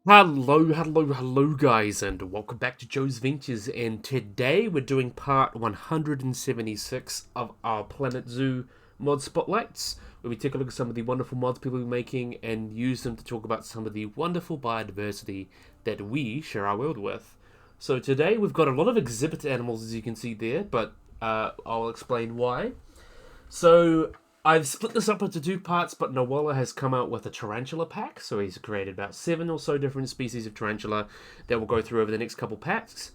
Hello guys, and welcome back to Joe's Ventures. And today we're doing part 176 of our Planet Zoo mod spotlights, where we take a look at some of the wonderful mods people are making and use them to talk about some of the wonderful biodiversity that we share our world with. So today we've got a lot of exhibit animals, as you can see there, but I'll explain why. So I've split this up into two parts, but Nawala has come out with a tarantula pack, so he's created about 7 or so different species of tarantula that we'll go through over the next couple packs.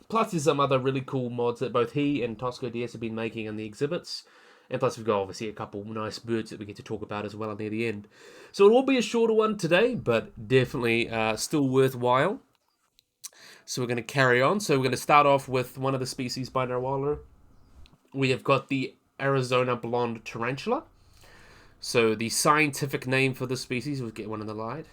Plus, there's some other really cool mods that both he and Tosco DS have been making in the exhibits. And plus, we've got obviously a couple nice birds that we get to talk about as well near the end. So it will be a shorter one today, but definitely still worthwhile. So we're going to carry on. So we're going to start off with one of the species by Nawala. We have got the Arizona blonde tarantula. So the scientific name for this species, we'll get one in the light.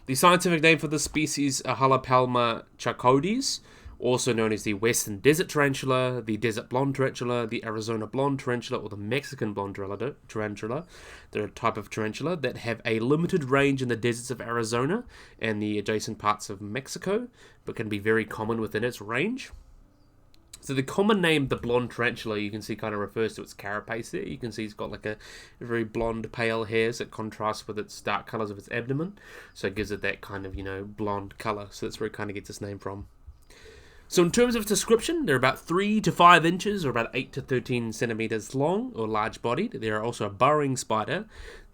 The scientific name for this species, Halapalma chacodes, also known as the Western Desert Tarantula, the Desert Blonde Tarantula, the Arizona Blonde Tarantula, or the Mexican Blonde Tarantula. They're a type of tarantula that have a limited range in the deserts of Arizona and the adjacent parts of Mexico, but can be very common within its range. So the common name, the blonde tarantula, you can see kind of refers to its carapace there. You can see it's got like a very blonde, pale hairs that contrast with its dark colours of its abdomen. So it gives it that kind of, blonde colour. So that's where it kind of gets its name from. So in terms of description, they're about 3 to 5 inches or about 8 to 13 centimeters long or large bodied. They are also a burrowing spider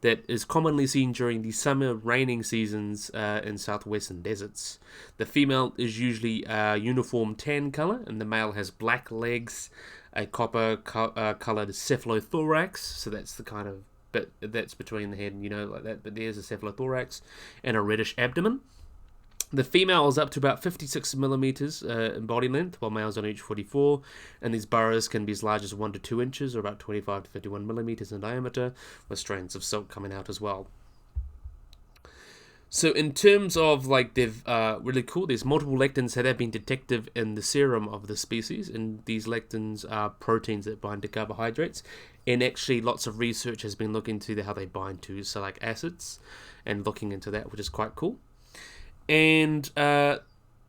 that is commonly seen during the summer raining seasons in southwestern deserts. The female is usually a uniform tan color, and the male has black legs, a copper colored cephalothorax. So that's the kind of bit that's between the head and like that. But there's a cephalothorax and a reddish abdomen. The female is up to about 56 millimeters in body length, while males on each 44, and these burrows can be as large as 1 to 2 inches, or about 25 to 51 millimeters in diameter, with strands of silk coming out as well. So in terms of they've really cool, there's multiple lectins that have been detected in the serum of the species, and these lectins are proteins that bind to carbohydrates. And actually, lots of research has been looking into how they bind to salicylic acids, and looking into that, which is quite cool. And the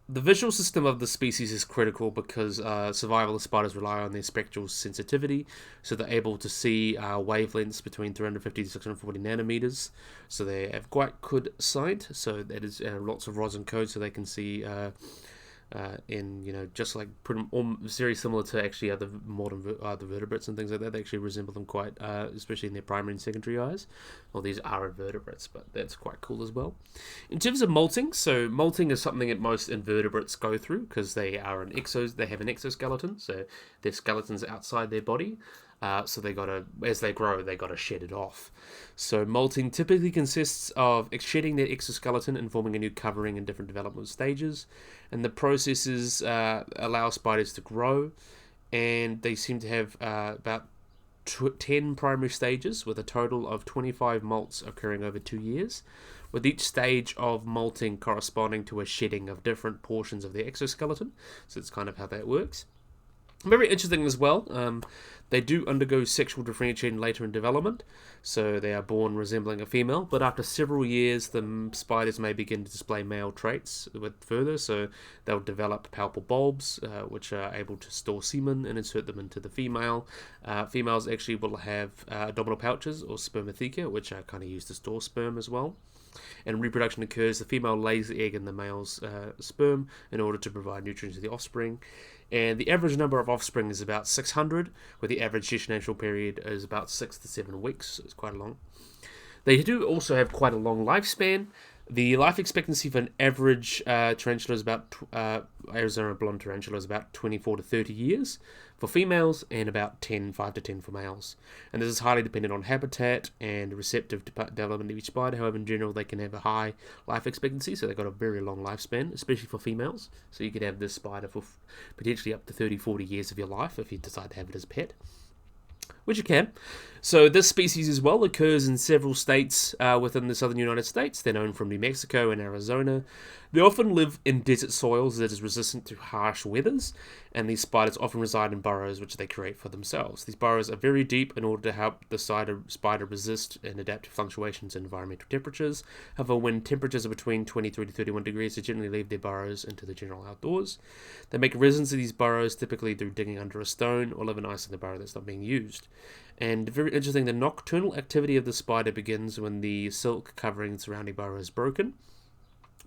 visual system of the species is critical because survivalist spiders rely on their spectral sensitivity, so they're able to see wavelengths between 350 to 640 nanometers. So they have quite good sight. So that is lots of rods and codes, so they can see in just like very similar to actually other modern the vertebrates and things like that. They actually resemble them quite, especially in their primary and secondary eyes. Well, these are invertebrates, but that's quite cool as well. In terms of molting, so molting is something that most invertebrates go through because they have an exoskeleton, so their skeleton's outside their body. So as they grow, they gotta shed it off. So molting typically consists of shedding their exoskeleton and forming a new covering in different developmental stages. And the processes allow spiders to grow, and they seem to have about 10 primary stages, with a total of 25 molts occurring over 2 years, with each stage of molting corresponding to a shedding of different portions of the exoskeleton. So it's kind of how that works. Very interesting as well. They do undergo sexual differentiation later in development, so they are born resembling a female, but after several years, the spiders may begin to display male traits further, so they'll develop palpal bulbs, which are able to store semen and insert them into the female. Females actually will have abdominal pouches or spermatheca, which are kind of used to store sperm as well. And reproduction occurs, the female lays the egg in the male's sperm in order to provide nutrients to the offspring. And the average number of offspring is about 600, where the average gestational period is about 6 to 7 weeks, so it's quite long. They do also have quite a long lifespan. The life expectancy for an average tarantula is Arizona blonde tarantula is about 24 to 30 years for females, and about 5 to 10 for males. And this is highly dependent on habitat and receptive development of each spider. However, in general, they can have a high life expectancy, so they've got a very long lifespan, especially for females. So you could have this spider for potentially up to 30, 40 years of your life if you decide to have it as a pet. which you can. So this species as well occurs in several states within the southern United States. They're known from New Mexico and Arizona. They often live in desert soils that is resistant to harsh weathers, and these spiders often reside in burrows which they create for themselves. These burrows are very deep in order to help the spider resist and adapt to fluctuations in environmental temperatures. However, when temperatures are between 23 to 31 degrees, they generally leave their burrows into the general outdoors. They make residence in these burrows typically through digging under a stone or live in ice in the burrow that's not being used. And very interesting, the nocturnal activity of the spider begins when the silk covering surrounding burrow is broken.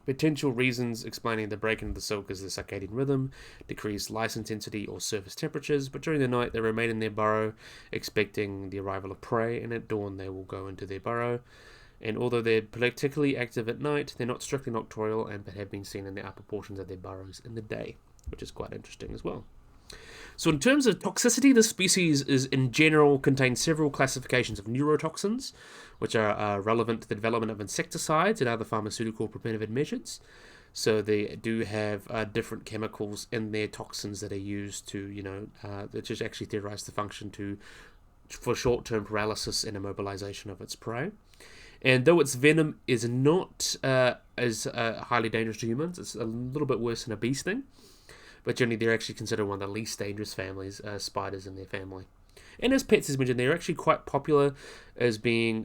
Potential reasons explaining the breaking of the silk is the circadian rhythm, decreased light intensity, or surface temperatures, but during the night they remain in their burrow, expecting the arrival of prey, and at dawn they will go into their burrow. And although they're particularly active at night, they're not strictly nocturnal and have been seen in the upper portions of their burrows in the day, which is quite interesting as well. So in terms of toxicity, this species is in general contains several classifications of neurotoxins, which are relevant to the development of insecticides and other pharmaceutical preventative measures. So they do have different chemicals in their toxins that are used to, that just actually theorize the function for short-term paralysis and immobilization of its prey. And though its venom is not as highly dangerous to humans, it's a little bit worse than a bee sting. But generally, they're actually considered one of the least dangerous spiders in their family. And as pets, as mentioned, they're actually quite popular as being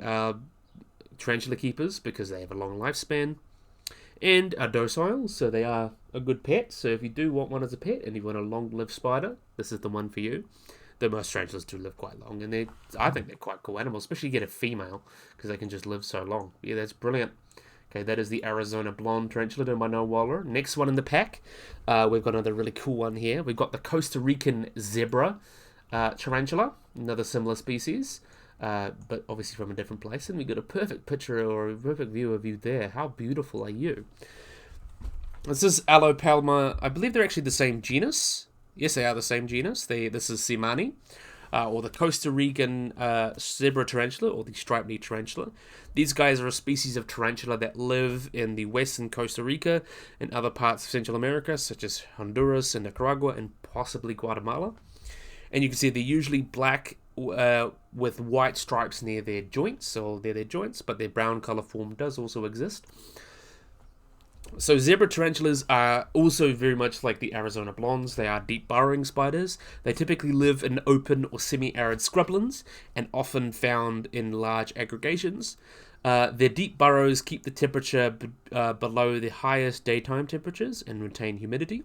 tarantula keepers because they have a long lifespan and are docile, so they are a good pet. So if you do want one as a pet and you want a long-lived spider, this is the one for you. Though most tarantulas do live quite long, and I think they're quite cool animals, especially you get a female because they can just live so long. Yeah, that's brilliant. Okay, that is the Arizona blonde tarantula done by Noah Waller. Next one in the pack, we've got another really cool one here. We've got the Costa Rican zebra tarantula, another similar species, but obviously from a different place. And we got a perfect picture or a perfect view of you there. How beautiful are you? This is Allopalma. I believe they're actually the same genus. Yes, they are the same genus. This is Simani. Or the Costa Rican zebra tarantula, or the striped-knee tarantula. These guys are a species of tarantula that live in the western Costa Rica and other parts of Central America, such as Honduras and Nicaragua, and possibly Guatemala. And you can see they're usually black with white stripes near their joints, or near their joints, but their brown color form does also exist. So zebra tarantulas are also very much like the Arizona blondes. They are deep burrowing spiders. They typically live in open or semi-arid scrublands and often found in large aggregations. Their deep burrows keep the temperature below the highest daytime temperatures and retain humidity.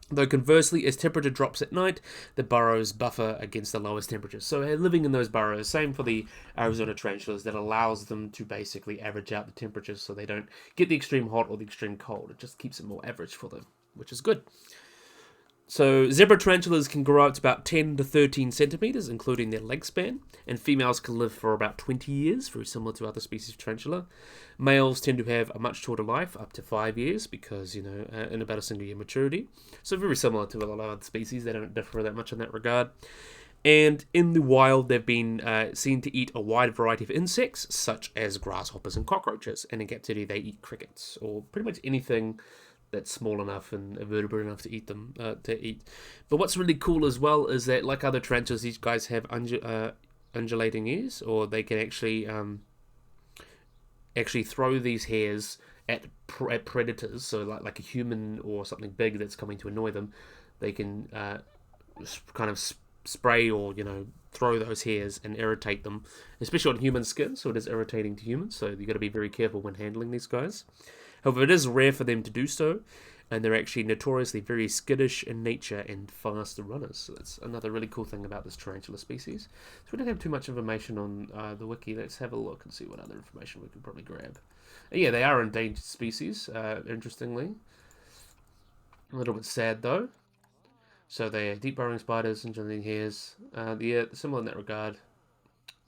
Though conversely, as temperature drops at night, the burrows buffer against the lowest temperatures. So living in those burrows, same for the Arizona tarantulas, that allows them to basically average out the temperatures so they don't get the extreme hot or the extreme cold. It just keeps it more average for them, which is good. So zebra tarantulas can grow up to about 10 to 13 centimeters, including their leg span, and females can live for about 20 years, very similar to other species of tarantula. Males tend to have a much shorter life, up to 5 years, because, in about a single year maturity. So very similar to a lot of other species, they don't differ that much in that regard. And in the wild, they've been seen to eat a wide variety of insects, such as grasshoppers and cockroaches, and in captivity they eat crickets, or pretty much anything that's small enough and vertebrate enough to eat them. But what's really cool as well is that, like other tarantulas, these guys have undulating ears, or they can actually throw these hairs at predators. So like a human or something big that's coming to annoy them, they can kind of spray or throw those hairs and irritate them, especially on human skin. So it is irritating to humans. So you got to be very careful when handling these guys. However, it is rare for them to do so, and they're actually notoriously very skittish in nature and fast runners. So that's another really cool thing about this tarantula species. So we don't have too much information on the wiki. Let's have a look and see what other information we can probably grab. Yeah, they are endangered species, interestingly. A little bit sad, though. So they are deep burrowing spiders, undulating hairs. Yeah, similar in that regard.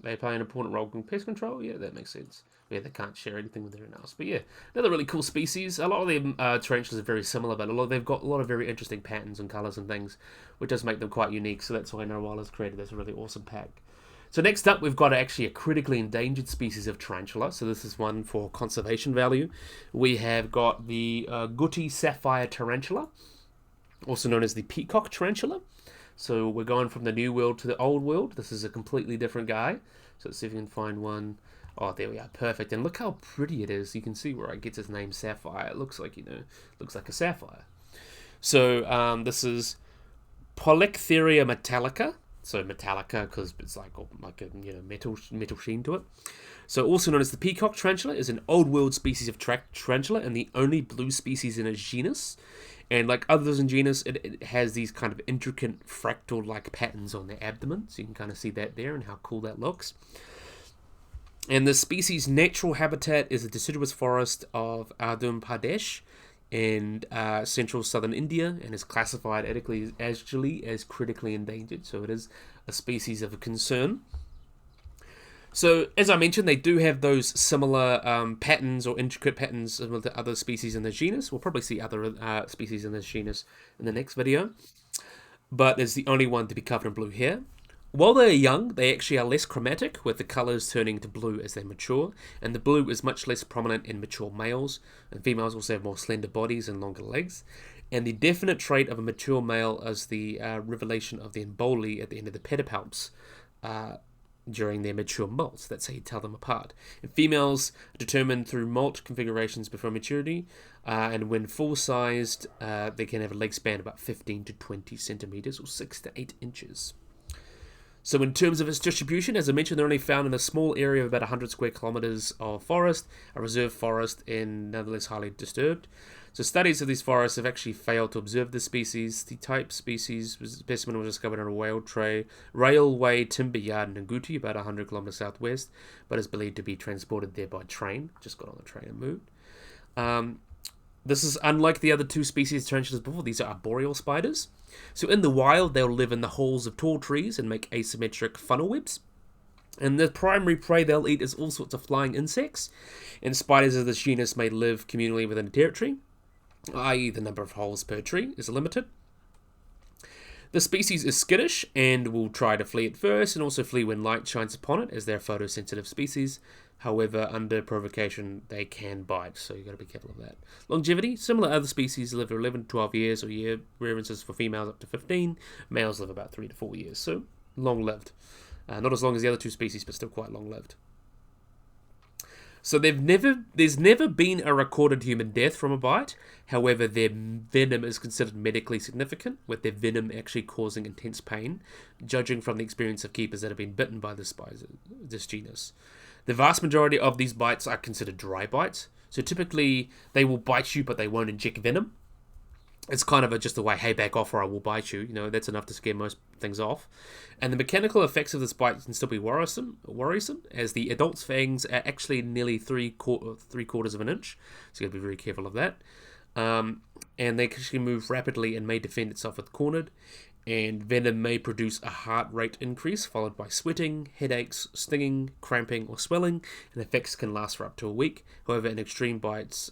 They play an important role in pest control. Yeah, that makes sense. Yeah, they can't share anything with anyone else. But yeah, another really cool species. A lot of them tarantulas are very similar, but they've got a lot of very interesting patterns and colours and things, which does make them quite unique. So that's why Noah Waller's created this really awesome pack. So next up, we've got actually a critically endangered species of tarantula. So this is one for conservation value. We have got the Guti Sapphire tarantula, also known as the peacock tarantula. So we're going from the new world to the old world. This is a completely different guy. So let's see if we can find one. Oh, there we are. Perfect. And look how pretty it is. You can see where it gets its name, Sapphire. It looks like, looks like a sapphire. So this is Polyctheria metallica. So metallica because it's like a metal sheen to it. So also known as the peacock tarantula, is an old world species of tarantula and the only blue species in its genus. And like others in genus, it has these kind of intricate fractal-like patterns on their abdomen. So you can kind of see that there and how cool that looks. And the species' natural habitat is the deciduous forest of Andhra Pradesh in central southern India, and is classified actually as critically endangered. So it is a species of concern. So, as I mentioned, they do have those similar patterns or intricate patterns similar to other species in the genus. We'll probably see other species in this genus in the next video. But it's the only one to be covered in blue hair. While they are young, they actually are less chromatic, with the colours turning to blue as they mature. And the blue is much less prominent in mature males. And females also have more slender bodies and longer legs. And the definite trait of a mature male is the revelation of the emboli at the end of the pedipalps. During their mature molts. That's how you tell them apart. And females are determined through molt configurations before maturity, and when full-sized, they can have a leg span about 15 to 20 centimeters, or 6 to 8 inches. So in terms of its distribution, as I mentioned, they're only found in a small area of about 100 square kilometers of forest, a reserve forest, and nonetheless highly disturbed. So studies of these forests have actually failed to observe this species. The type species specimen was discovered on a railway timber yard in Nguti, about 100 kilometers southwest, but is believed to be transported there by train. Just got on the train and moved. This is unlike the other two species of tarantulas before. These are arboreal spiders. So in the wild, they'll live in the holes of tall trees and make asymmetric funnel webs. And the primary prey they'll eat is all sorts of flying insects. And spiders of this genus may live communally within a territory, i.e. the number of holes per tree is limited. The species is skittish and will try to flee at first, and also flee when light shines upon it, as they're a photosensitive species. However, under provocation, they can bite, so you've got to be careful of that. Longevity, similar to other species, live 11 to 12 years or year, references for females up to 15. Males live about 3 to 4 years, so long-lived. Not as long as the other two species, but still quite long-lived. So there's never been a recorded human death from a bite. However, their venom is considered medically significant, with their venom actually causing intense pain, judging from the experience of keepers that have been bitten by this genus. The vast majority of these bites are considered dry bites. So typically, they will bite you, but they won't inject venom. It's kind of just a way, hey, back off or I will bite you. That's enough to scare most things off. And the mechanical effects of this bite can still be worrisome, as the adult's fangs are actually nearly three quarters of an inch. So you've got to be very careful of that. And they can actually move rapidly and may defend itself if cornered. And venom may produce a heart rate increase, followed by sweating, headaches, stinging, cramping, or swelling. And effects can last for up to a week. However, in extreme bites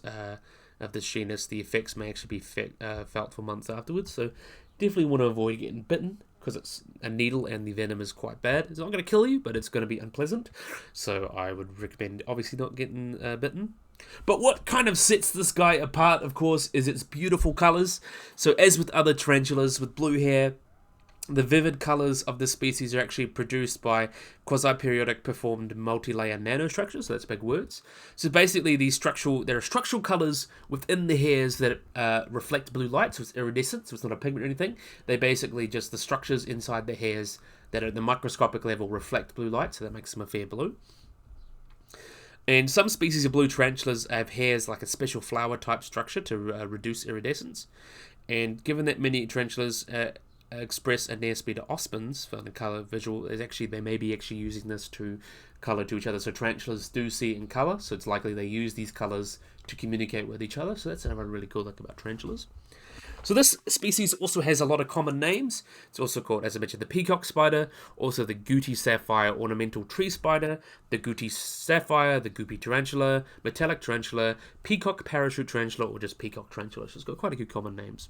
of this genus, the effects may actually be felt for months afterwards. So definitely want to avoid getting bitten, because it's a needle and the venom is quite bad. It's not going to kill you, but it's going to be unpleasant. So I would recommend obviously not getting bitten. But what kind of sets this guy apart, of course, is its beautiful colours. So as with other tarantulas with blue hair, the vivid colours of this species are actually produced by quasi-periodic performed multi-layer nanostructures, so that's big words. So basically there are structural colours within the hairs that reflect blue light, so it's iridescent, so it's not a pigment or anything. They basically just the structures inside the hairs that at the microscopic level reflect blue light, so that makes them a fair blue. And some species of blue tarantulas have hairs like a special flower type structure to reduce iridescence. And given that many tarantulas express a near speed of ospins for the color visual, is actually they may be actually using this to color to each other. So tarantulas do see in color, so it's likely they use these colors to communicate with each other. So that's another really cool thing about tarantulas. So this species also has a lot of common names. It's also called, as I mentioned, the peacock spider, also the Guti sapphire ornamental tree spider, the Guti sapphire, the Guppy tarantula, metallic tarantula, peacock parachute tarantula, or just peacock tarantula. So it's got quite a few common names.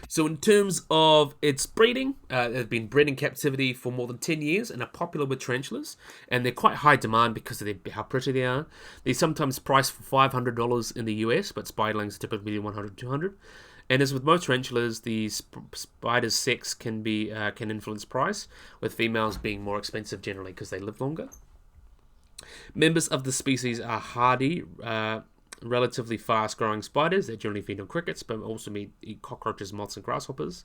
So in terms of its breeding, they've been bred in captivity for more than 10 years and are popular with tarantulas. And they're quite high demand because of how pretty they are. They're sometimes priced for $500 in the US, but spiderlings are typically $100 to $200. And as with most tarantulas, the spider's sex can influence price, with females being more expensive generally because they live longer. Members of the species are hardy, relatively fast-growing spiders. They generally feed on crickets, but also eat cockroaches, moths, and grasshoppers.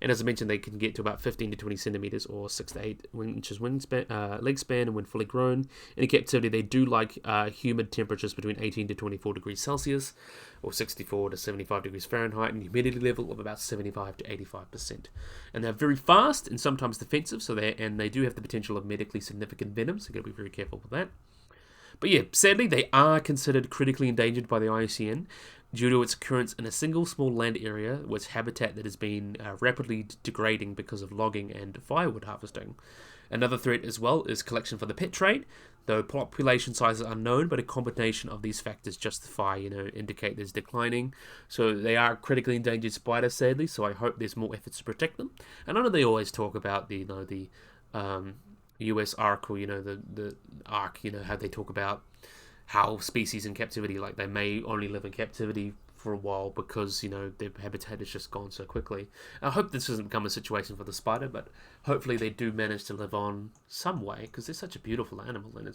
And as I mentioned, they can get to about 15 to 20 centimeters or 6 to 8 inches leg span, and when fully grown. In captivity, they do like humid temperatures between 18 to 24 degrees Celsius, or 64 to 75 degrees Fahrenheit, and humidity level of about 75 to 85%. And they're very fast and sometimes defensive, they do have the potential of medically significant venom, so you've got to be very careful with that. But yeah, sadly, they are considered critically endangered by the IUCN due to its occurrence in a single small land area with habitat that has been rapidly degrading because of logging and firewood harvesting. Another threat as well is collection for the pet trade, though population sizes are unknown, but a combination of these factors indicate there's declining. So they are critically endangered spiders, sadly, so I hope there's more efforts to protect them. And I know they always talk about the US ARC, or the ARC, how they talk about how species in captivity, like they may only live in captivity for a while because their habitat has just gone so quickly. I hope this doesn't become a situation for the spider, but hopefully they do manage to live on some way, because they're such a beautiful animal. And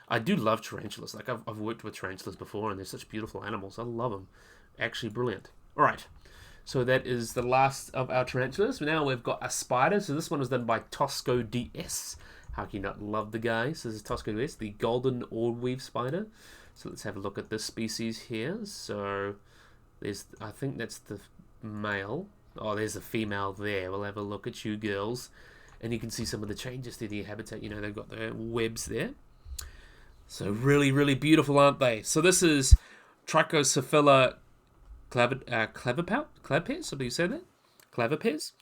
I do love tarantulas. Like I've worked with tarantulas before, and they're such beautiful animals. I love them. Actually brilliant. All right. So that is the last of our tarantulas. Now we've got a spider. So this one was done by Tosco DS. How can you not love the guy? So this is Tosco DS, the golden orb-weave spider. So let's have a look at this species here. So I think that's the male. Oh, there's the female there. We'll have a look at you girls. And you can see some of the changes to the habitat. They've got their webs there. So really, really beautiful, aren't they? So this is Trichocephala clavipes. So do you say that? Clavipes.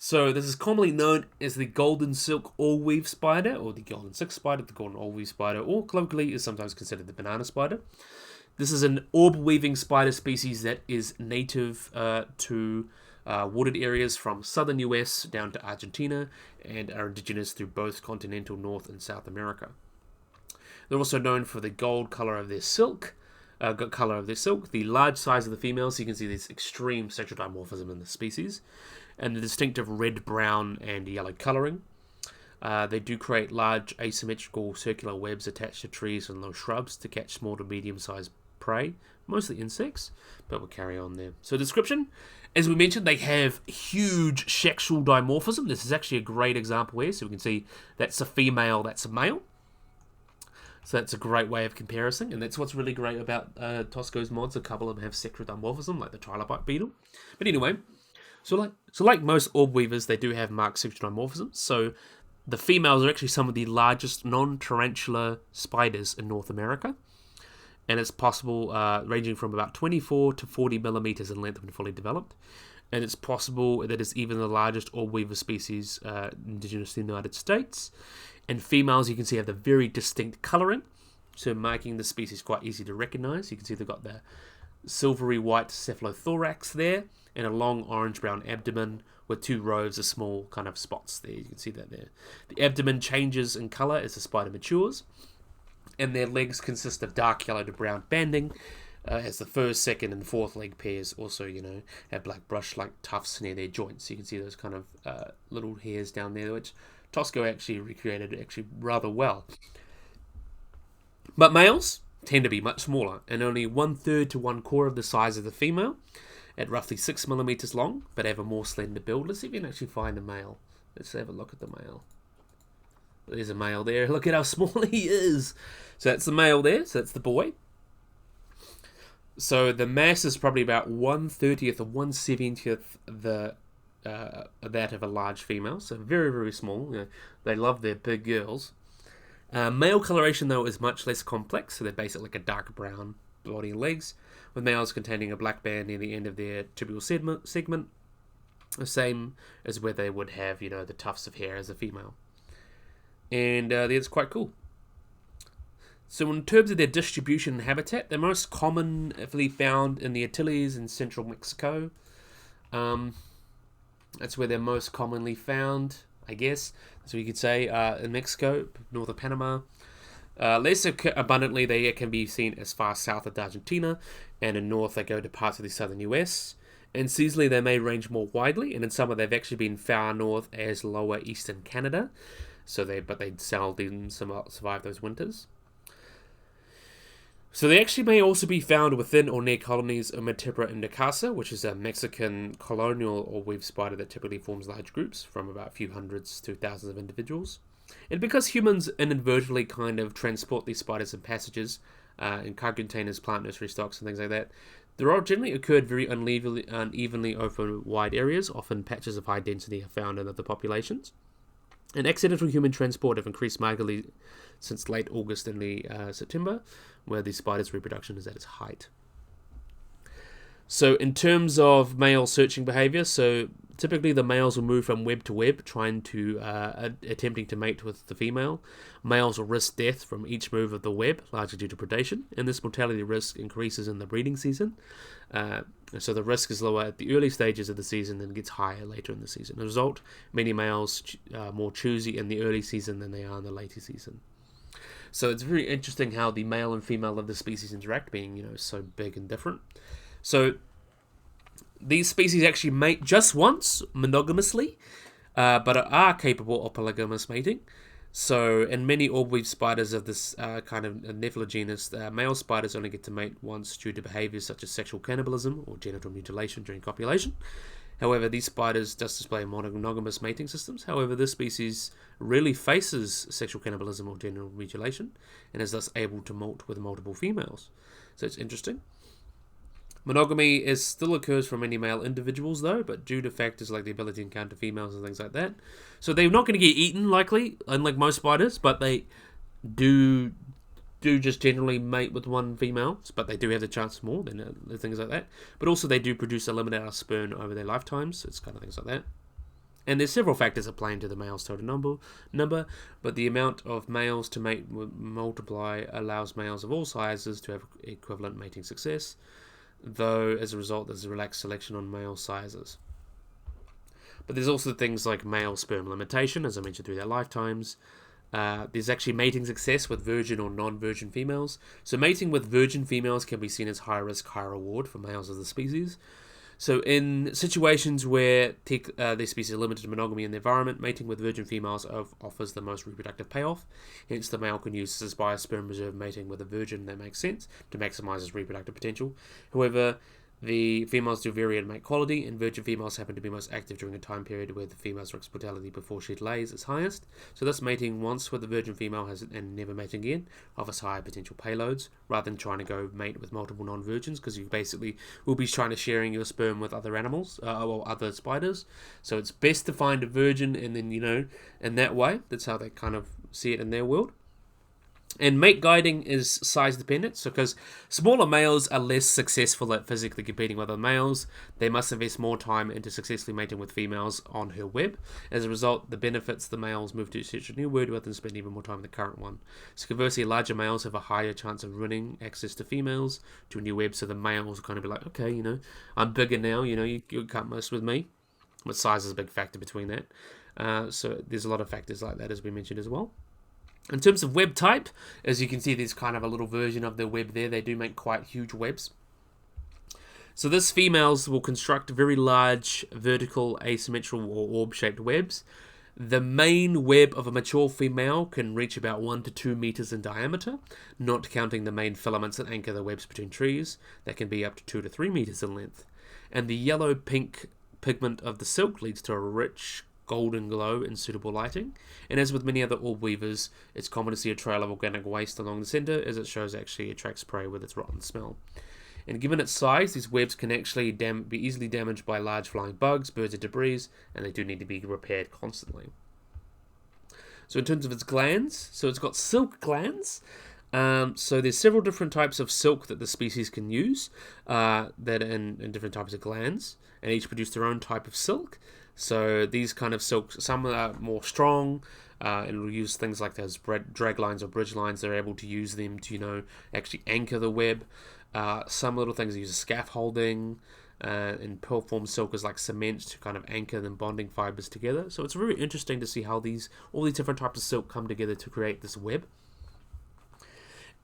So this is commonly known as the golden silk all-weave spider, or the golden silk spider, the golden all-weave spider, or colloquially is sometimes considered the banana spider. This is an orb-weaving spider species that is native to wooded areas from southern US down to Argentina, and are indigenous through both continental North and South America. They're also known for the gold color of their silk, the large size of the females. So you can see this extreme sexual dimorphism in the species, and the distinctive red, brown, and yellow coloring. They do create large asymmetrical circular webs attached to trees and low shrubs to catch small to medium-sized prey, mostly insects, but we'll carry on there. So description, as we mentioned, they have huge sexual dimorphism. This is actually a great example here. So we can see that's a female, that's a male. So that's a great way of comparison, and that's what's really great about Tosco's mods. A couple of them have sexual dimorphism, like the trilobite beetle. But anyway, so like most orb weavers, they do have marked sexual dimorphism. So the females are actually some of the largest non-tarantula spiders in North America, and it's possible ranging from about 24 to 40 millimeters in length when fully developed. And it's possible that it's even the largest orb weaver species indigenous to the United States. And females, you can see, have the very distinct colouring, so making the species quite easy to recognise. You can see they've got the silvery white cephalothorax there, and a long orange-brown abdomen with 2 rows of small kind of spots there. You can see that there. The abdomen changes in colour as the spider matures, and their legs consist of dark yellow to brown banding, as the first, second, and fourth leg pairs also, have black brush-like tufts near their joints. You can see those kind of little hairs down there, which Tosco actually recreated rather well. But males tend to be much smaller, and only 1/3 to 1/4 of the size of the female, at roughly 6 millimeters long, but have a more slender build. Let's see if we can actually find a male. Let's have a look at the male. There's a male there. Look at how small he is. So that's the male there. So that's the boy. So the mass is probably about 1/30th or 1/70th that of a large female. So very, very small. They love their big girls. Male coloration, though, is much less complex. So they're basically like a dark brown body and legs, with males containing a black band near the end of their tibial segment, the same as where they would have, the tufts of hair as a female. And that's quite cool. So in terms of their distribution and habitat, they're most commonly found in the Antilles in central Mexico. That's where they're most commonly found, I guess. So you could say in Mexico, north of Panama. Less abundantly, they can be seen as far south of Argentina, and in north they go to parts of the southern US, And seasonally, they may range more widely, and in summer, they've actually been far north as lower eastern Canada. But they seldom survive those winters. So they actually may also be found within or near colonies of Metipra indicasa, which is a Mexican colonial orb-weave spider that typically forms large groups from about a few hundreds to thousands of individuals. And because humans inadvertently kind of transport these spiders in passages, in cargo containers, plant nursery stocks, and things like that, they're all generally occurred very unevenly over wide areas. Often patches of high density are found in other populations. And accidental human transport have increased markedly since late August and early September, where the spider's reproduction is at its height. So in terms of male searching behavior, so typically the males will move from web to web, attempting to mate with the female. Males will risk death from each move of the web, largely due to predation, and this mortality risk increases in the breeding season. So the risk is lower at the early stages of the season and gets higher later in the season. As a result, many males are more choosy in the early season than they are in the later season. So it's very interesting how the male and female of the species interact, being so big and different. So these species actually mate just once monogamously, but are capable of polygamous mating. So in many orb-weave spiders of this kind of Nephilim genus, male spiders only get to mate once due to behaviors such as sexual cannibalism or genital mutilation during copulation. However, these spiders does display monogamous mating systems. However, this species rarely faces sexual cannibalism or genital mutilation and is thus able to molt with multiple females. So it's interesting. Monogamy still occurs for many male individuals, though, but due to factors like the ability to encounter females and things like that. So they're not going to get eaten, likely, unlike most spiders, but they do just generally mate with one female, but they do have the chance more than things like that. But also they do produce a limited amount of sperm over their lifetimes, so it's kind of things like that. And there's several factors that play into the male's total number, but the amount of males to mate multiply allows males of all sizes to have equivalent mating success, though as a result there's a relaxed selection on male sizes. But there's also things like male sperm limitation, as I mentioned, through their lifetimes. There's actually mating success with virgin or non-virgin females. So mating with virgin females can be seen as high risk, high reward for males of the species. So in situations where these species are limited to monogamy in the environment, mating with virgin females offers the most reproductive payoff. Hence, the male can use this biosperm reserve mating with a virgin that makes sense to maximize its reproductive potential. However, the females do vary in mate quality, and virgin females happen to be most active during a time period where the female's risk mortality before she lays is highest. So thus mating once with a virgin female and never mating again offers higher potential payloads, rather than trying to go mate with multiple non-virgins, because you basically will be trying to sharing your sperm with other animals, or other spiders. So it's best to find a virgin, and then, in that way, that's how they kind of see it in their world. And mate guiding is size dependent, so because smaller males are less successful at physically competing with other males, they must invest more time into successfully mating with females on her web. As a result, the benefits the males move to search a new word with and spend even more time in the current one. So conversely, larger males have a higher chance of winning access to females to a new web, so the males will kind of be like, okay, I'm bigger now, you can't mess with me. But size is a big factor between that. So there's a lot of factors like that, as we mentioned as well. In terms of web type, as you can see, there's kind of a little version of the web there. They do make quite huge webs. So this females will construct very large vertical, asymmetrical, or orb-shaped webs. The main web of a mature female can reach about 1 to 2 meters in diameter, not counting the main filaments that anchor the webs between trees. That can be up to 2 to 3 meters in length. And the yellow-pink pigment of the silk leads to a rich golden glow in suitable lighting. And as with many other orb weavers, it's common to see a trail of organic waste along the center, as it shows actually attracts prey with its rotten smell. And given its size, these webs can actually be easily damaged by large flying bugs, birds, and debris, and they do need to be repaired constantly. So in terms of its glands, so it's got silk glands. So there's several different types of silk that the species can use, that in different types of glands, and each produce their own type of silk. So these kind of silks, some are more strong, and will use things like those drag lines or bridge lines. They're able to use them to, actually anchor the web. Some little things use scaffolding, and pearl form silk is like cement to kind of anchor them, bonding fibers together. So it's really interesting to see how all these different types of silk come together to create this web.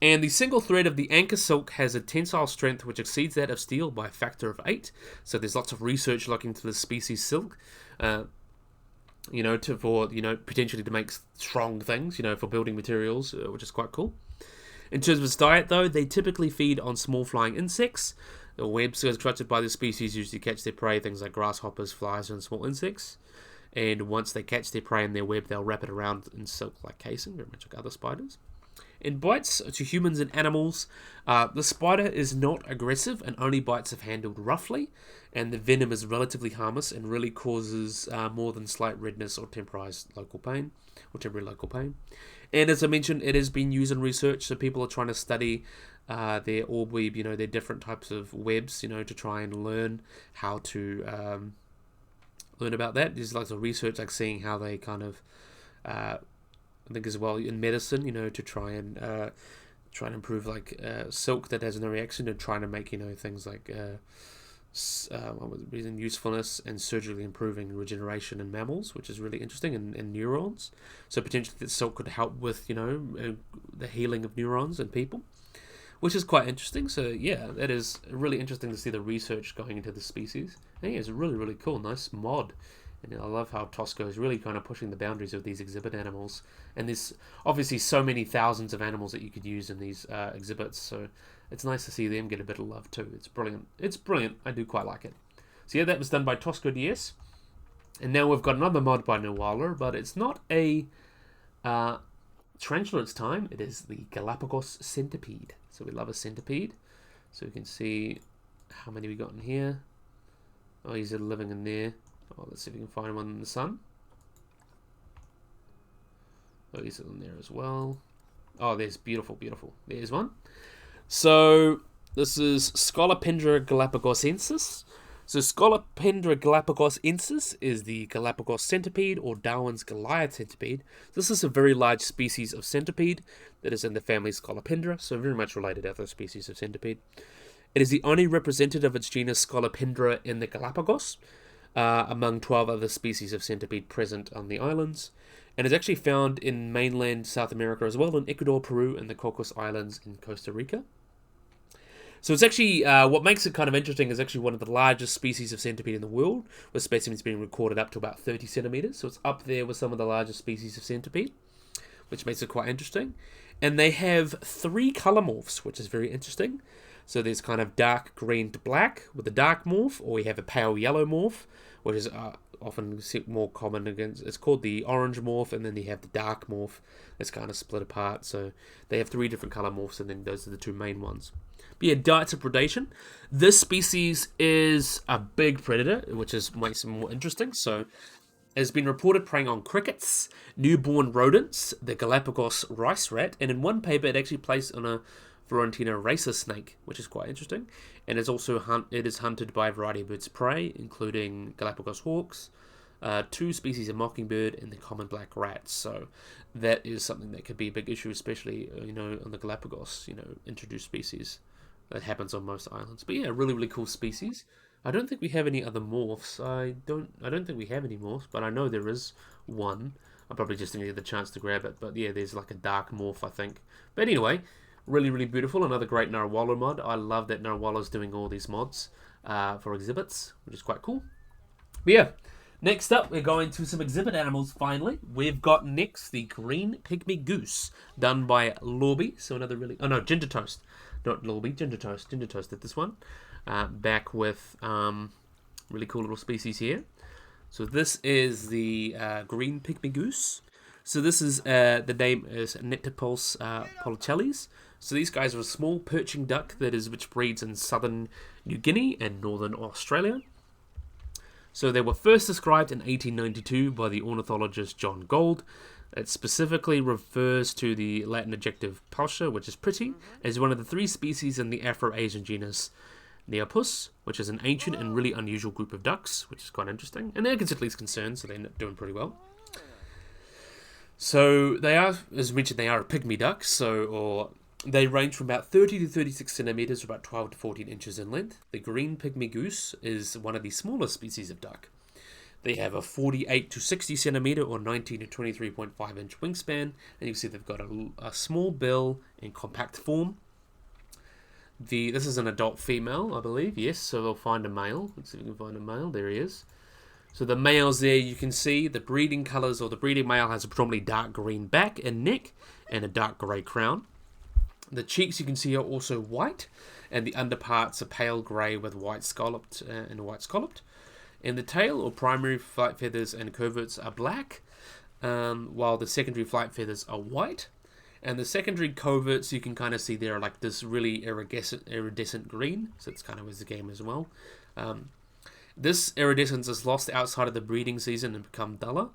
And the single thread of the anchor silk has a tensile strength which exceeds that of steel by a factor of 8. So there's lots of research looking into the species silk, potentially to make strong things, for building materials, which is quite cool. In terms of its diet, though, they typically feed on small flying insects. The webs constructed by the species usually catch their prey, things like grasshoppers, flies, and small insects. And once they catch their prey in their web, they'll wrap it around in silk-like casing, very much like other spiders. In bites to humans and animals, the spider is not aggressive and only bites if handled roughly, and the venom is relatively harmless and really causes more than slight redness or temporary local pain. And as I mentioned, it has been used in research, so people are trying to study their orb weave, their different types of webs, to try and learn how to learn about that. There's lots of research, like seeing how they kind of, I think as well in medicine, to try and improve like silk that has no reaction, and trying to make things like usefulness and surgically improving regeneration in mammals, which is really interesting, and neurons. So potentially that silk could help with the healing of neurons in people, which is quite interesting. So yeah, that is really interesting to see the research going into the species. I think it's a really, really cool, nice mod. And I love how Tosco is really kind of pushing the boundaries of these exhibit animals. And there's obviously so many thousands of animals that you could use in these exhibits. So it's nice to see them get a bit of love too. It's brilliant. It's brilliant. I do quite like it. So yeah, that was done by Tosco DS. And now we've got another mod by Nowaler, but it's not a tarantula this time. It is the Galapagos Centipede. So we love a centipede. So we can see how many we got in here. Oh, he's living in there. Oh, let's see if we can find one in the sun. Oh, he's in there as well. Oh, there's beautiful, beautiful. There's one. So this is Scolopendra galapagosensis. So Scolopendra galapagosensis is the Galapagos centipede, or Darwin's Goliath centipede. This is a very large species of centipede that is in the family Scolopendra, so very much related to other species of centipede. It is the only representative of its genus Scolopendra in the Galapagos, among 12 other species of centipede present on the islands, and is actually found in mainland South America as well, in Ecuador, Peru, and the Cocos Islands in Costa Rica. So it's actually, what makes it kind of interesting is actually one of the largest species of centipede in the world, with specimens being recorded up to about 30 centimeters. So it's up there with some of the largest species of centipede, which makes it quite interesting. And they have 3 color morphs, which is very interesting. So there's kind of dark green to black with a dark morph, or we have a pale yellow morph, which is often more common against. It's called the orange morph, and then they have the dark morph that's kind of split apart. So they have 3 different color morphs, and then those are the 2 main ones. But yeah, diets of predation. This species is a big predator, which makes it more interesting. So it has been reported preying on crickets, newborn rodents, the Galapagos rice rat, and in one paper it actually placed on a Florentina racer snake, which is quite interesting. And it's also it is hunted by a variety of birds of prey, including Galapagos hawks, 2 species of mockingbird, and the common black rat. So that is something that could be a big issue, especially on the Galapagos, introduced species. That happens on most islands. But yeah, really, really cool species. I don't think we have any other morphs. I don't think we have any morphs, but I know there is one. I probably just didn't get the chance to grab it. But yeah, there's like a dark morph, I think. But anyway, really, really beautiful. Another great Narawalo mod. I love that Narawalo's doing all these mods for exhibits, which is quite cool. But yeah, next up, we're going to some exhibit animals finally. We've got next the green pygmy goose, done by Lorby. So another really... Oh no, Ginger Toast. Not Lorby, Ginger Toast. Ginger Toast did this one. Back with really cool little species here. So this is the green pygmy goose. So this is, the name is Nectopulse polycheles. So these guys are a small perching duck which breeds in southern New Guinea and northern Australia. So they were first described in 1892 by the ornithologist John Gould. It specifically refers to the Latin adjective pulcher, which is pretty, as one of the 3 species in the Afro-Asian genus Neopus, which is an ancient and really unusual group of ducks, which is quite interesting. And they're at least concerned, so they're doing pretty well. So they are, as mentioned, they are a pygmy duck, or they range from about 30 to 36 centimeters, or about 12 to 14 inches in length. The green pygmy goose is one of the smaller species of duck. They have a 48 to 60 centimeter or 19 to 23.5 inch wingspan, and you can see they've got a small bill in compact form. This is an adult female, I believe. Yes, so we'll find a male. Let's see if we can find a male. There he is. So the males there, you can see the breeding colours, or the breeding male has a predominantly dark green back and neck and a dark grey crown. The cheeks you can see are also white, and the underparts are pale grey with white scalloped And the tail or primary flight feathers and coverts are black, while the secondary flight feathers are white. And the secondary coverts you can kind of see there are like this really iridescent green, so it's kind of was the game as well. This iridescence is lost outside of the breeding season and become duller,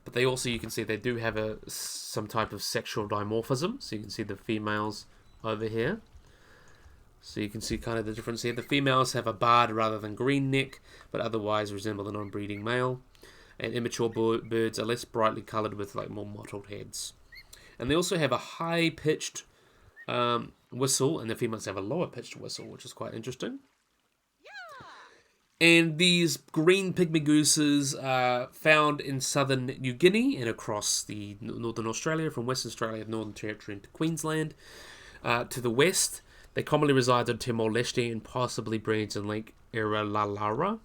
but they also, you can see they do have some type of sexual dimorphism, so you can see the females over here. So you can see kind of the difference here. The females have a barred rather than green neck, but otherwise resemble a non-breeding male. And immature birds are less brightly coloured with like more mottled heads. And they also have a high-pitched whistle, and the females have a lower-pitched whistle, which is quite interesting. And these green pygmy gooses are found in southern New Guinea and across the northern Australia, from Western Australia, Northern Territory into Queensland. To the west, they commonly reside on Timor-Leste and possibly breeds in Lake Iralara.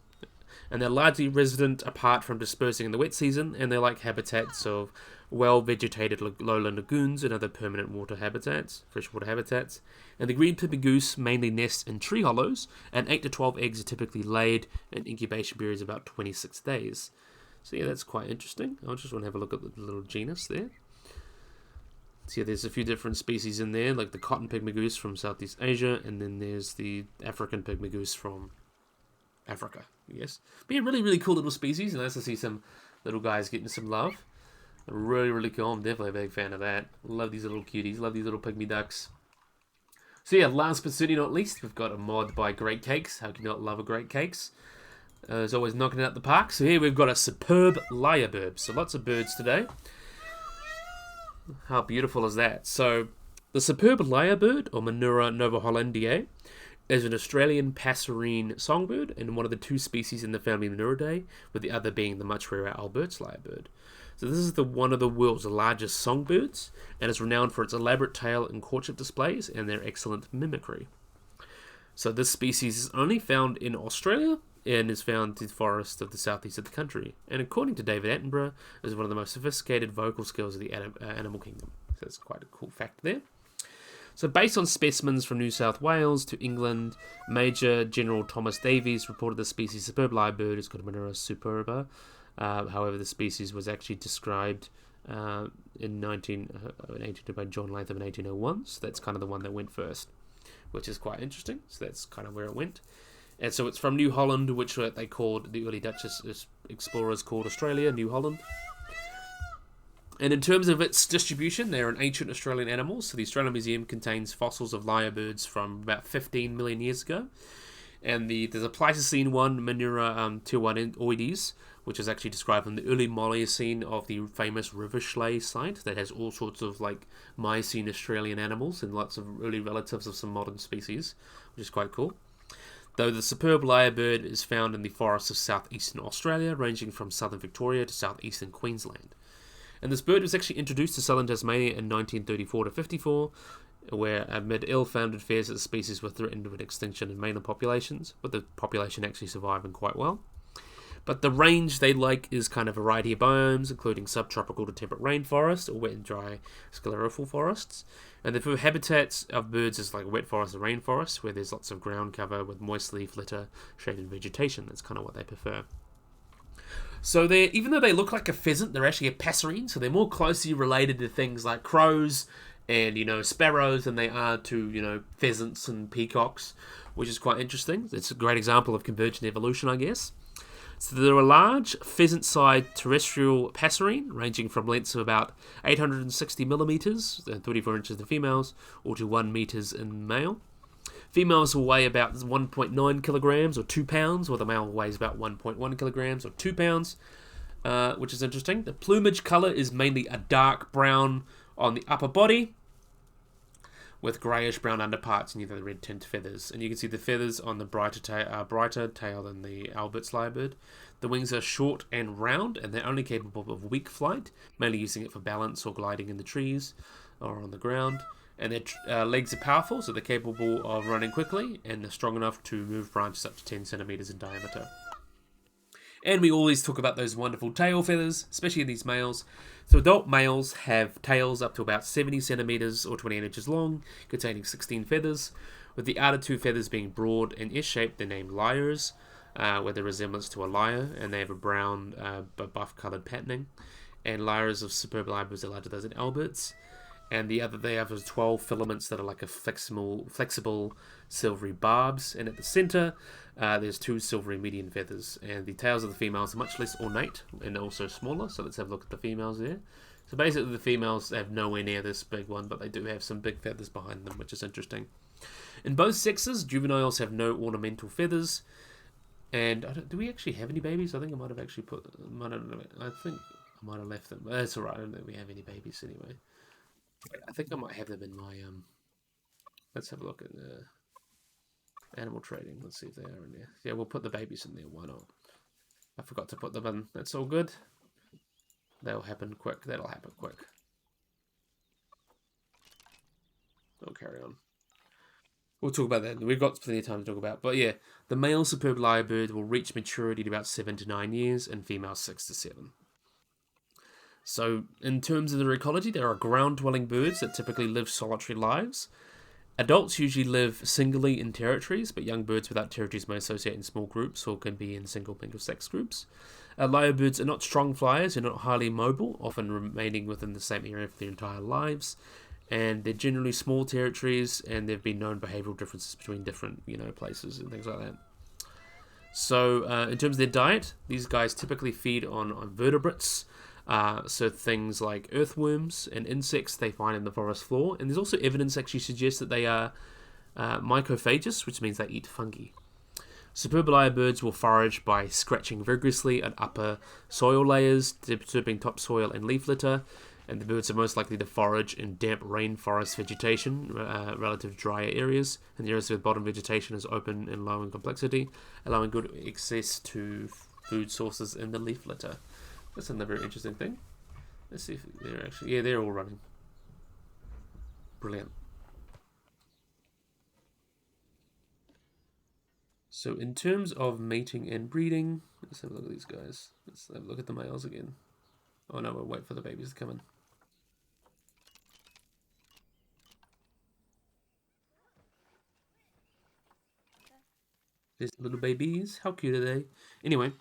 And they're largely resident apart from dispersing in the wet season, and they like habitats of well-vegetated lowland lagoons and other permanent water habitats, freshwater habitats. And the green pygmy goose mainly nests in tree hollows, and 8 to 12 eggs are typically laid, and incubation period is about 26 days. So yeah, that's quite interesting. I just want to have a look at the little genus there. So yeah, there's a few different species in there, like the cotton pygmy goose from Southeast Asia, and then there's the African pygmy goose from Africa, yes. But yeah, really, really cool little species, and nice to see some little guys getting some love. Really, really cool. I'm definitely a big fan of that. Love these little cuties. Love these little pygmy ducks. So yeah, last but certainly not least, we've got a mod by Great Cakes. How can you not love a Great Cakes? As always, knocking it out the park. So here we've got a superb lyrebird. So lots of birds today. How beautiful is that? So the superb lyrebird, or Menura novahollandiae, is an Australian passerine songbird and one of the two species in the family Menuridae, with the other being the much rarer Albert's lyrebird. So this is one of the world's largest songbirds, and is renowned for its elaborate tail and courtship displays and their excellent mimicry. So this species is only found in Australia and is found in the forests of the southeast of the country. And according to David Attenborough, is one of the most sophisticated vocal skills of the animal kingdom. So that's quite a cool fact there. So based on specimens from New South Wales to England, Major General Thomas Davies reported the species superb lyrebird is called Menura superba. However, the species was actually described in 18 by John Latham in 1801, so that's kind of the one that went first, which is quite interesting. So that's kind of where it went. And so it's from New Holland, which they called, the early Dutch explorers called Australia, New Holland. And in terms of its distribution, they're an ancient Australian animal. So the Australian Museum contains fossils of lyrebirds from about 15 million years ago. And there's a Pleistocene one, Menura tiwanoides, which is actually described in the early Miocene of the famous River Schley site that has all sorts of like Miocene Australian animals and lots of early relatives of some modern species, which is quite cool. Though the superb lyrebird is found in the forests of southeastern Australia, ranging from southern Victoria to southeastern Queensland. And this bird was actually introduced to southern Tasmania in 1934 to 54, where amid ill-founded fears that the species were threatened with extinction in mainland populations, with the population actually surviving quite well. But the range they like is kind of a variety of biomes, including subtropical to temperate rainforest, or wet and dry sclerophyll forests. And the habitats of birds is like wet forest and rainforest, where there's lots of ground cover with moist leaf litter, shaded vegetation. That's kind of what they prefer. So even though they look like a pheasant, they're actually a passerine, so they're more closely related to things like crows and, sparrows than they are to, pheasants and peacocks, which is quite interesting. It's a great example of convergent evolution, I guess. So they're a large pheasant-sized terrestrial passerine, ranging from lengths of about 860 millimeters, 34 inches in females, or to 1 meters in male. Females will weigh about 1.9 kilograms or 2 pounds, while the male weighs about 1.1 kilograms or 2 pounds, which is interesting. The plumage color is mainly a dark brown on the upper body, with greyish brown underparts and either red tint feathers. And you can see the feathers on the brighter tail than the Albert's lyrebird. The wings are short and round, and they're only capable of weak flight, mainly using it for balance or gliding in the trees or on the ground. And their legs are powerful, so they're capable of running quickly, and they're strong enough to move branches up to 10 centimeters in diameter. And we always talk about those wonderful tail feathers, especially in these males. So adult males have tails up to about 70 centimeters or 28 inches long, containing 16 feathers, with the outer 2 feathers being broad and S-shaped. They're named lyres, with a resemblance to a lyre, and they have a brown but buff-coloured patterning. And lyres of superb lyrebirds are larger than those in Alberts. And the other they have is 12 filaments that are like a flexible silvery barbs. And at the center, there's 2 silvery median feathers. And the tails of the females are much less ornate and also smaller. So let's have a look at the females there. So basically the females have nowhere near this big one, but they do have some big feathers behind them, which is interesting. In both sexes, juveniles have no ornamental feathers. And do we actually have any babies? I think I might have actually I think I might have left them. But that's alright, I don't think we have any babies anyway. I think I might have them in my, let's have a look at animal trading. Let's see if they are in there. Yeah, we'll put the babies in there. Why not? I forgot to put them in. That's all good. That'll happen quick. That'll happen quick. I'll carry on. We'll talk about that. We've got plenty of time to talk about. But yeah, the male superb lyrebird will reach maturity in about 7 to 9 years, and female 6 to 7. So, in terms of their ecology, there are ground-dwelling birds that typically live solitary lives. Adults usually live singly in territories, but young birds without territories may associate in small groups or can be in single sex groups. Lyrebirds are not strong flyers, they're not highly mobile, often remaining within the same area for their entire lives. And they're generally small territories, and there have been known behavioural differences between different, places and things like that. So, in terms of their diet, these guys typically feed on vertebrates. So things like earthworms and insects they find in the forest floor. And there's also evidence actually suggests that they are mycophagous, which means they eat fungi. Superb lyrebirds will forage by scratching vigorously at upper soil layers, disturbing topsoil and leaf litter. And the birds are most likely to forage in damp rainforest vegetation, relative to drier areas. And the areas where bottom vegetation is open and low in complexity, allowing good access to food sources in the leaf litter. That's another very interesting thing. Let's see if they're actually... Yeah, they're all running. Brilliant. So in terms of mating and breeding, let's have a look at these guys. Let's have a look at the males again. Oh no, we'll wait for the babies to come in. There's little babies. How cute are they? Anyway...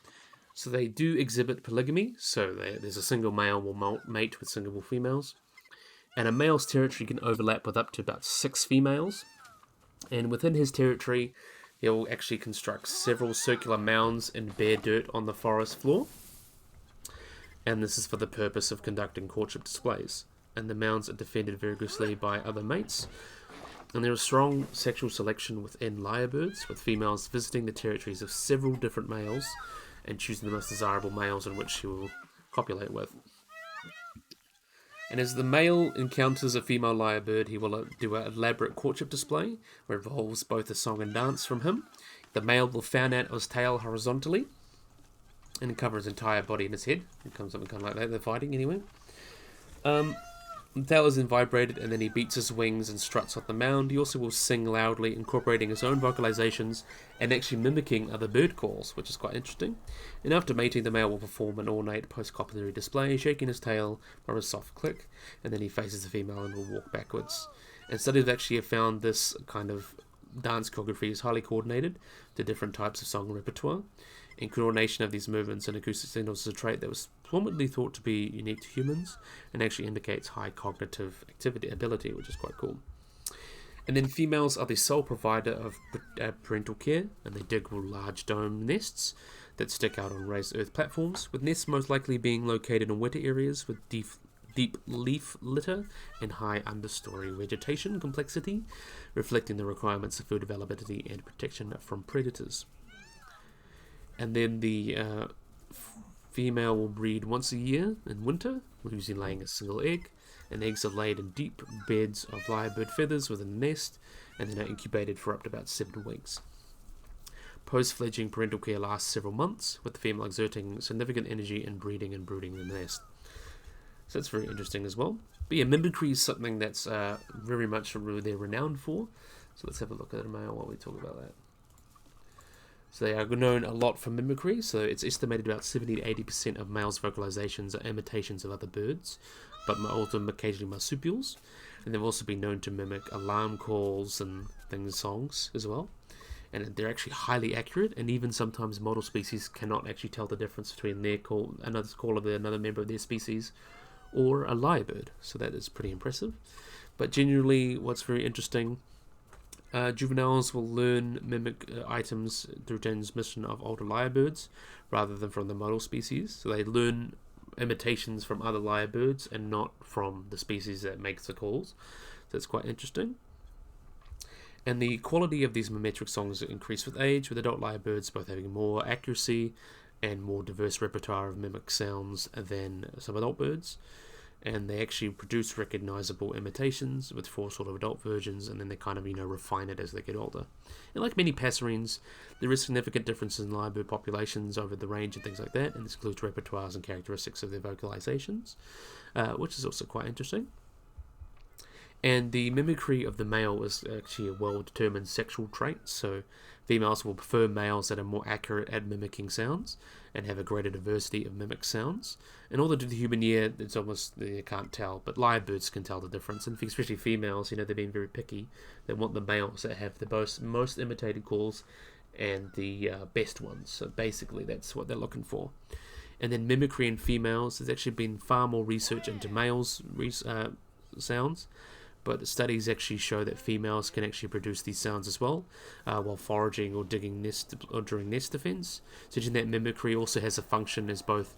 So they do exhibit polygamy, so there's a single male will mate with single females. And a male's territory can overlap with up to about 6 females. And within his territory, he'll actually construct several circular mounds in bare dirt on the forest floor. And this is for the purpose of conducting courtship displays. And the mounds are defended vigorously by other mates. And there is strong sexual selection within lyrebirds, with females visiting the territories of several different males and choosing the most desirable males in which she will copulate with. And as the male encounters a female lyrebird, he will do an elaborate courtship display, where it involves both a song and dance from him. The male will fan out his tail horizontally, and cover his entire body and his head. It comes something kind of like that, they're fighting anyway. The tail is then vibrated, and then he beats his wings and struts on the mound. He also will sing loudly, incorporating his own vocalizations and actually mimicking other bird calls, which is quite interesting. And after mating, the male will perform an ornate post-copulatory display, shaking his tail for a soft click, and then he faces the female and will walk backwards. And studies actually have found this kind of dance choreography is highly coordinated to different types of song repertoire. And coordination of these movements and acoustic signals is a trait that was formerly thought to be unique to humans and actually indicates high cognitive ability, which is quite cool. And then females are the sole provider of parental care, and they dig large dome nests that stick out on raised earth platforms, with nests most likely being located in wetter areas with deep leaf litter and high understory vegetation complexity, reflecting the requirements of food availability and protection from predators. And then the female will breed once a year in winter, usually laying a single egg. and eggs are laid in deep beds of lyrebird feathers within the nest, and then are incubated for up to about 7 weeks. Post-fledging parental care lasts several months, with the female exerting significant energy in breeding and brooding in the nest. So that's very interesting as well. But yeah, mimicry is something that's very much they're renowned for. So let's have a look at a male while we talk about that. So they are known a lot for mimicry. So it's estimated about 70 to 80% of males' vocalizations are imitations of other birds, but also occasionally marsupials. And they've also been known to mimic alarm calls and songs as well. And they're actually highly accurate, and even sometimes model species cannot actually tell the difference between their call, another call of another member of their species, or a lyrebird. So that is pretty impressive. But generally, what's very interesting, juveniles will learn mimic items through transmission of older lyrebirds rather than from the model species. So they learn imitations from other lyrebirds and not from the species that makes the calls. So it's quite interesting. And the quality of these mimetic songs increase with age, with adult lyrebirds both having more accuracy and more diverse repertoire of mimic sounds than some adult birds. And they actually produce recognizable imitations with 4 sort of adult versions, and then they kind of, refine it as they get older. And like many passerines, there is significant differences in lyrebird populations over the range and things like that, and this includes repertoires and characteristics of their vocalizations, which is also quite interesting. And the mimicry of the male is actually a well-determined sexual trait, so females will prefer males that are more accurate at mimicking sounds and have a greater diversity of mimic sounds. And although to the human ear, it's almost, you can't tell, but lyrebirds can tell the difference, and especially females, they've been very picky. They want the males that have the most imitated calls and the best ones, so basically that's what they're looking for. And then mimicry in females, there's actually been far more research into males' sounds, but the studies actually show that females can actually produce these sounds as well, while foraging or digging during nest defense. So that mimicry also has a function as both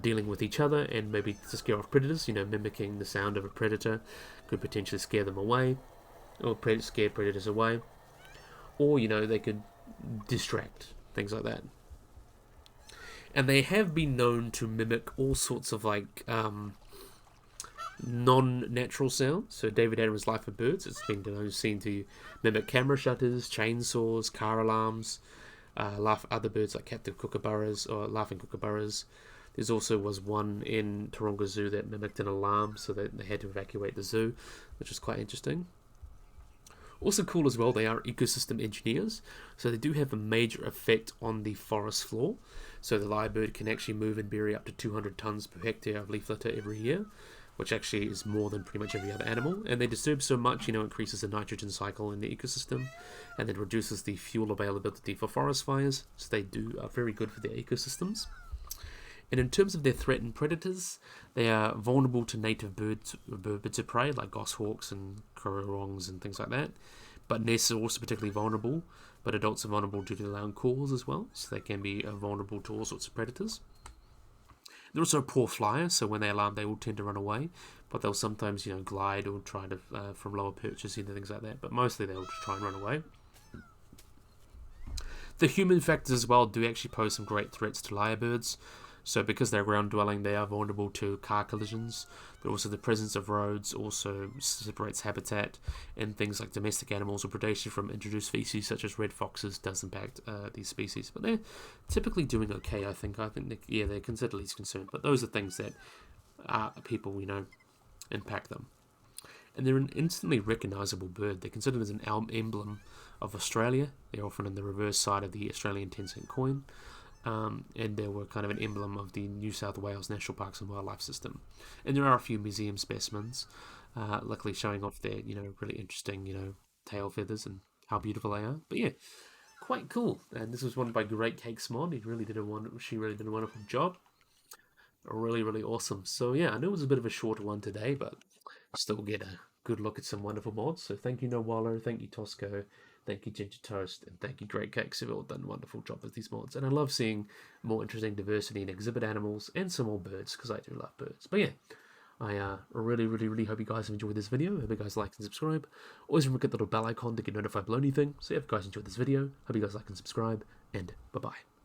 dealing with each other and maybe to scare off predators. Mimicking the sound of a predator could potentially scare them away, or scare predators away, or they could distract, things like that. And they have been known to mimic all sorts of non-natural sounds. So David Attenborough's Life of Birds, it's been seen to mimic camera shutters, chainsaws, car alarms, other birds like captive kookaburras or laughing kookaburras. There's also was one in Taronga Zoo that mimicked an alarm, so that they had to evacuate the zoo, which was quite interesting. Also cool as well, they are ecosystem engineers, so they do have a major effect on the forest floor. So the lyrebird can actually move and bury up to 200 tons per hectare of leaf litter every year, which actually is more than pretty much every other animal. And they disturb so much, increases the nitrogen cycle in the ecosystem, and then reduces the fuel availability for forest fires. So they are very good for their ecosystems. And in terms of their threatened predators, they are vulnerable to native birds of prey, like goshawks and currawongs and things like that. But nests are also particularly vulnerable, but adults are vulnerable due to the loud calls as well, so they can be vulnerable to all sorts of predators. They're also a poor flyer, so when they alarm, they will tend to run away, but they'll sometimes, glide or try to from lower perches, things like that. But mostly they'll just try and run away. The human factors as well do actually pose some great threats to lyrebirds. So because they're ground dwelling, they are vulnerable to car collisions, but also the presence of roads also separates habitat, and things like domestic animals or predation from introduced species such as red foxes does impact these species. But they're typically doing okay, I think. They're considered least concerned, but those are things that people, impact them. And they're an instantly recognizable bird. They're considered as an emblem of Australia. They're often on the reverse side of the Australian 10-cent coin. And they were kind of an emblem of the New South Wales National Parks and Wildlife System. And there are a few museum specimens, luckily showing off their, really interesting, tail feathers and how beautiful they are. But yeah, quite cool. And this was one by Great Cakes Mod. She really did a wonderful job. Really, really awesome. So yeah, I know it was a bit of a shorter one today, but still get a good look at some wonderful mods. So thank you, Nowallo. Thank you, Tosco. Thank you, Ginger Toast, and thank you, Great Cakes. You've all done a wonderful job with these mods. And I love seeing more interesting diversity in exhibit animals and some more birds, because I do love birds. But yeah, I really, really, really hope you guys have enjoyed this video. Hope you guys like and subscribe. Always remember to get the little bell icon to get notified about anything. So yeah, if you guys enjoyed this video, hope you guys like and subscribe, and bye-bye.